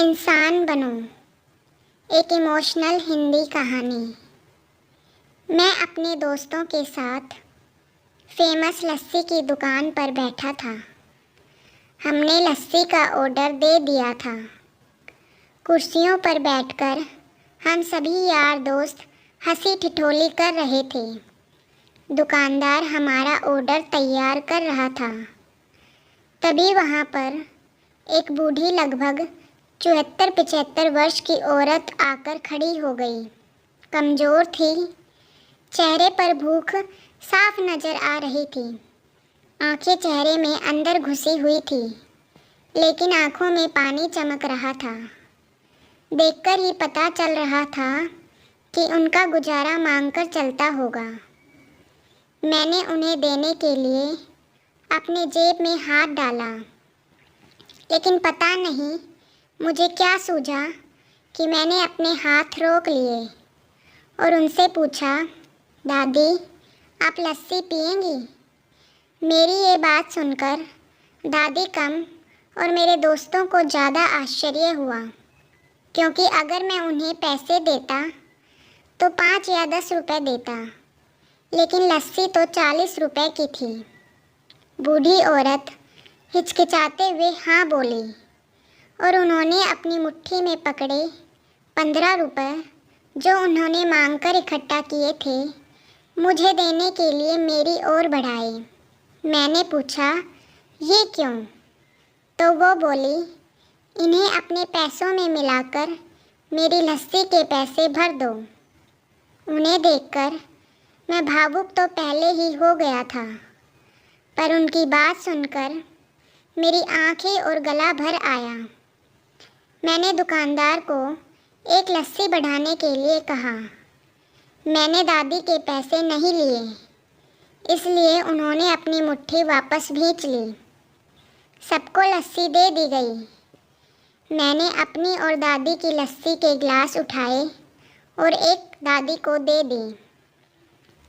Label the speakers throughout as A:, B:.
A: इंसान बनो, एक इमोशनल हिंदी कहानी। मैं अपने दोस्तों के साथ फेमस लस्सी की दुकान पर बैठा था। हमने लस्सी का ऑर्डर दे दिया था। कुर्सियों पर बैठकर हम सभी यार दोस्त हंसी ठिठोली कर रहे थे। दुकानदार हमारा ऑर्डर तैयार कर रहा था। तभी वहाँ पर एक बूढ़ी लगभग 74-75 वर्ष की औरत आकर खड़ी हो गई। कमज़ोर थी, चेहरे पर भूख साफ नज़र आ रही थी। आंखें चेहरे में अंदर घुसी हुई थी, लेकिन आंखों में पानी चमक रहा था। देखकर ही पता चल रहा था कि उनका गुजारा मांगकर चलता होगा। मैंने उन्हें देने के लिए अपने जेब में हाथ डाला, लेकिन पता नहीं मुझे क्या सूझा कि मैंने अपने हाथ रोक लिए और उनसे पूछा, दादी आप लस्सी पिएंगी? मेरी ये बात सुनकर दादी कम और मेरे दोस्तों को ज़्यादा आश्चर्य हुआ, क्योंकि अगर मैं उन्हें पैसे देता तो 5 या 10 रुपए देता, लेकिन लस्सी तो 40 रुपए की थी। बूढ़ी औरत हिचकिचाते हुए हाँ बोली और उन्होंने अपनी मुट्ठी में पकड़े 15 रुपए जो उन्होंने मांगकर इकट्ठा किए थे, मुझे देने के लिए मेरी ओर बढ़ाए। मैंने पूछा, ये क्यों? तो वो बोली, इन्हें अपने पैसों में मिलाकर मेरी लस्सी के पैसे भर दो। उन्हें देखकर मैं भावुक तो पहले ही हो गया था, पर उनकी बात सुनकर मेरी आंखें और गला भर आया। मैंने दुकानदार को एक लस्सी बढ़ाने के लिए कहा। मैंने दादी के पैसे नहीं लिए, इसलिए उन्होंने अपनी मुट्ठी वापस खींच ली। सबको लस्सी दे दी गई। मैंने अपनी और दादी की लस्सी के गिलास उठाए और एक दादी को दे दी।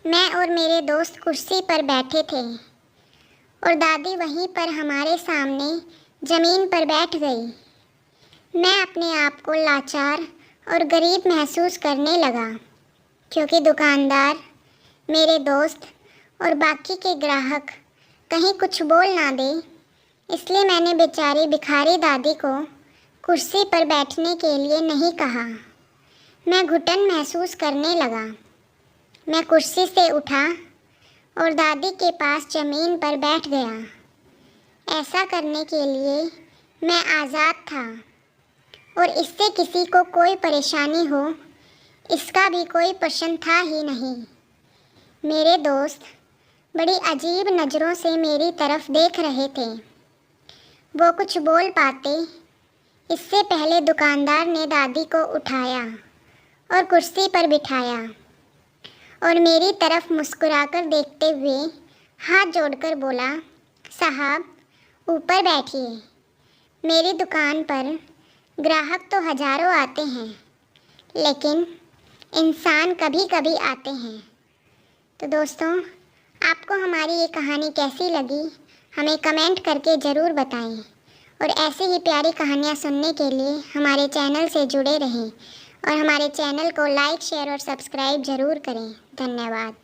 A: मैं और मेरे दोस्त कुर्सी पर बैठे थे और दादी वहीं पर हमारे सामने ज़मीन पर बैठ गई। मैं अपने आप को लाचार और गरीब महसूस करने लगा, क्योंकि दुकानदार, मेरे दोस्त और बाकी के ग्राहक कहीं कुछ बोल ना दे, इसलिए मैंने बेचारी भिखारी दादी को कुर्सी पर बैठने के लिए नहीं कहा। मैं घुटन महसूस करने लगा। मैं कुर्सी से उठा और दादी के पास ज़मीन पर बैठ गया। ऐसा करने के लिए मैं आज़ाद था और इससे किसी को कोई परेशानी हो, इसका भी कोई प्रश्न था ही नहीं। मेरे दोस्त बड़ी अजीब नज़रों से मेरी तरफ देख रहे थे। वो कुछ बोल पाते इससे पहले दुकानदार ने दादी को उठाया और कुर्सी पर बिठाया और मेरी तरफ मुस्कुराकर देखते हुए हाथ जोड़कर बोला, साहब ऊपर बैठिए। मेरी दुकान पर ग्राहक तो हज़ारों आते हैं, लेकिन इंसान कभी कभी आते हैं। तो दोस्तों, आपको हमारी ये कहानी कैसी लगी हमें कमेंट करके ज़रूर बताएं और ऐसे ही प्यारी कहानियाँ सुनने के लिए हमारे चैनल से जुड़े रहें और हमारे चैनल को लाइक, शेयर और सब्सक्राइब ज़रूर करें। धन्यवाद।